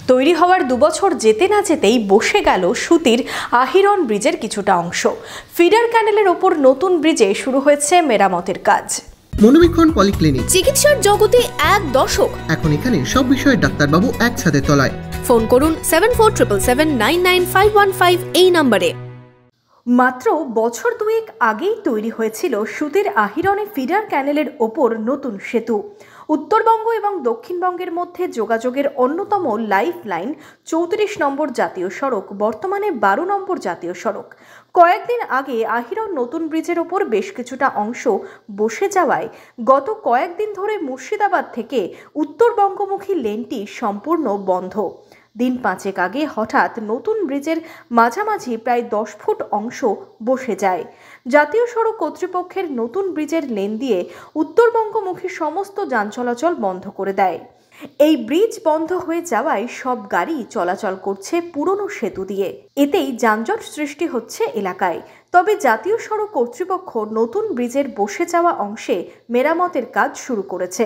তৈরি হওয়ার 2 বছর যেতে না যেতেই বসে গেল সুতির আহিরন ব্রিজের কিছুটা অংশ। ফিডার ক্যানেলের ওপর নতুন ব্রিজে শুরু হয়েছে মেরামতের কাজ। মনোবীক্ষণ পলিক্লিনিক, চিকিৎসার জগতে এক দশক। এখন এখানে সব বিষয়ে ডাক্তারবাবু একসাথে তলায়। ফোন করুন 7477799515 এই নম্বরে। মাত্র বছর দুয়েক আগেই তৈরি হয়েছিল সুতির আহিরনে ফিডার ক্যানেলের ওপর নতুন সেতু। উত্তরবঙ্গ এবং দক্ষিণবঙ্গের মধ্যে যোগাযোগের অন্যতম লাইফ লাইন 34 নম্বর জাতীয় সড়ক বর্তমানে 12 নম্বর জাতীয় সড়ক। কয়েকদিন আগে আহিরন নতুন ব্রিজের ওপর বেশ কিছুটা অংশ বসে যাওয়ায় গত কয়েকদিন ধরে মুর্শিদাবাদ থেকে উত্তরবঙ্গমুখী লেনটি সম্পূর্ণ বন্ধ। দিন 5 আগে হঠাৎ নতুন ব্রিজের মাঝামাঝি প্রায় 10 ফুট অংশ বসে যায়। জাতীয় সড়ক কর্তৃপক্ষের নতুন ব্রিজের লেন দিয়ে উত্তরবঙ্গমুখী সমস্ত যান চলাচল বন্ধ করে দেয়। এই ব্রিজ বন্ধ হয়ে যাওয়ায় সব গাড়ি চলাচল করছে পুরনো সেতু দিয়ে। এতেই যানজট সৃষ্টি হচ্ছে এলাকায়। তবে জাতীয় সড়ক কর্তৃপক্ষ নতুন ব্রিজের বসে যাওয়া অংশে মেরামতের কাজ শুরু করেছে।